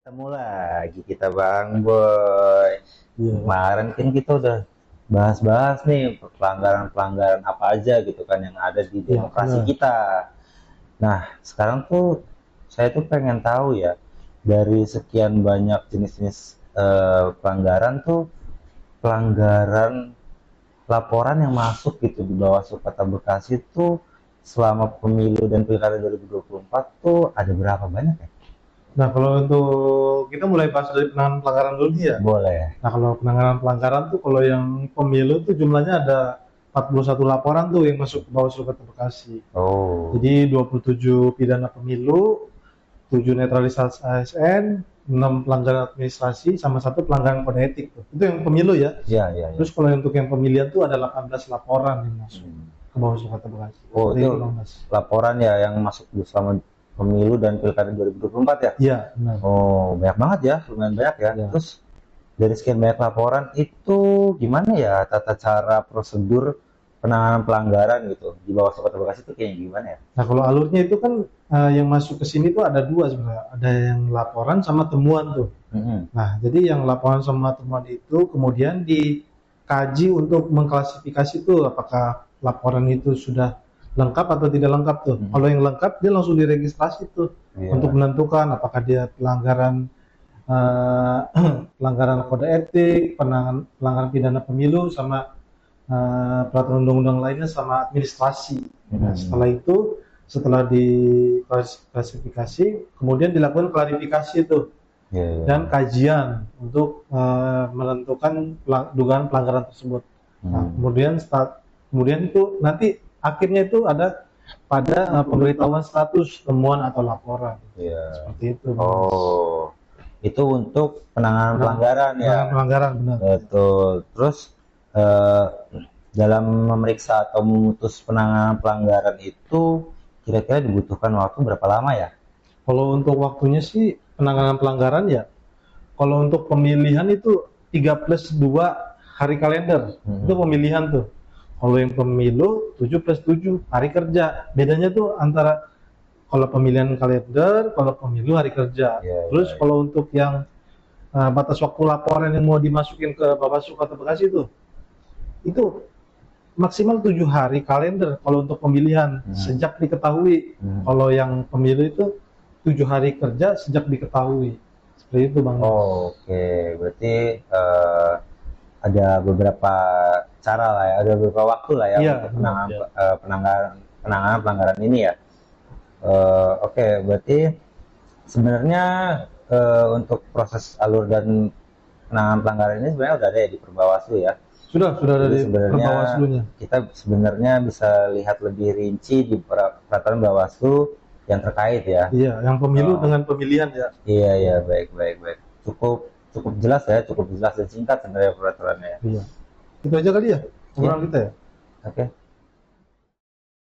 Ketemu lagi kita Bang Boy. Iya, Kemarin kan kita udah bahas-bahas nih pelanggaran-pelanggaran apa aja gitu kan yang ada di iya demokrasi benar. kita. Nah, sekarang tuh saya tuh pengen tahu ya, dari sekian banyak jenis-jenis pelanggaran tuh, pelanggaran laporan yang masuk gitu di Bawaslu Kota Bekasi tuh selama pemilu dan pilkada 2024 tuh ada berapa banyak ya? Nah, kalau untuk kita mulai bahas dari penanganan pelanggaran dulu nih ya. Boleh. Nah, kalau penanganan pelanggaran tuh kalau yang pemilu tuh jumlahnya ada 41 laporan tuh yang masuk ke Bawaslu Kota Bekasi. Oh, Jadi 27 pidana pemilu, 7 netralisasi ASN, 6 pelanggaran administrasi, sama satu pelanggaran kode etik tuh. Itu yang pemilu ya. iya, iya, iya. Terus kalau untuk yang pemilihan tuh ada 18 laporan yang masuk Hmm. ke Bawaslu Kota Bekasi. Oh, Seperti itu itu, Bang Mas. laporan ya yang masuk di selama pemilu dan pilkada 2024 ya? Iya, benar. Oh, banyak banget ya, lumayan banyak ya. Ya. Terus dari sekian banyak laporan itu gimana ya tata cara prosedur penanganan pelanggaran gitu di bawah Kota Bekasi itu kayak gimana ya? Nah, kalau alurnya itu kan yang masuk ke sini tuh ada dua sebenarnya. Ada yang laporan sama temuan tuh. Mm-mm. Nah, jadi yang laporan sama temuan itu kemudian dikaji untuk mengklasifikasi tuh apakah laporan itu sudah lengkap atau tidak lengkap tuh. Mm-mm. Kalau yang lengkap dia langsung diregistrasi tuh untuk Iya. menentukan apakah dia pelanggaran eh, pelanggaran kode etik, pelanggaran pidana pemilu sama peraturan undang-undang lainnya sama administrasi. Nah, Mm-mm. setelah itu, setelah diklasifikasi, kemudian dilakukan klarifikasi itu Iya, iya, dan iya. kajian untuk menentukan dugaan pelanggaran tersebut. Nah, Hmm. kemudian itu nanti akhirnya itu ada pada pemberitahuan status temuan atau laporan. Iya. Seperti itu, Mas. Oh, itu untuk penanganan pelanggaran ya. Penanganan pelanggaran benar. Betul. Terus eh, dalam memeriksa atau memutus penanganan pelanggaran itu kira-kira dibutuhkan waktu berapa lama ya? Kalau untuk waktunya sih penanganan pelanggaran ya, kalau untuk pemilihan itu 3+2 hari kalender, itu Hmm. pemilihan tuh. Kalau yang pemilu 7+7 hari kerja. Bedanya tuh antara kalau pemilihan kalender, kalau pemilu hari kerja. Ya, ya, Terus ya. kalau untuk yang batas waktu laporan yang mau dimasukin ke Bawaslu Kota Bekasi itu maksimal 7 hari kalender kalau untuk pemilihan Hmm. sejak diketahui. Hmm. Kalau yang pemilu itu 7 hari kerja sejak diketahui. Seperti itu, Bang. Oh, oke, berarti ada beberapa cara lah ya, ada beberapa waktu lah ya Iya, untuk benar. Ya. penanganan pelanggaran ini ya. Oke, berarti sebenarnya untuk proses alur dan penanganan pelanggaran ini sebenarnya udah ada ya di Perbawaslu ya. Sudah Jadi dari sebenarnya Perbawaslunya. kita sebenarnya bisa lihat lebih rinci di peraturan Bawaslu yang terkait ya. Iya, yang pemilu Oh, dengan pemilihan ya. iya, iya, baik, baik, baik. Cukup cukup jelas ya, cukup jelas dan singkat sebenarnya peraturannya ya. Iya. Itu aja kali ya Ya, obrolan kita ya. oke.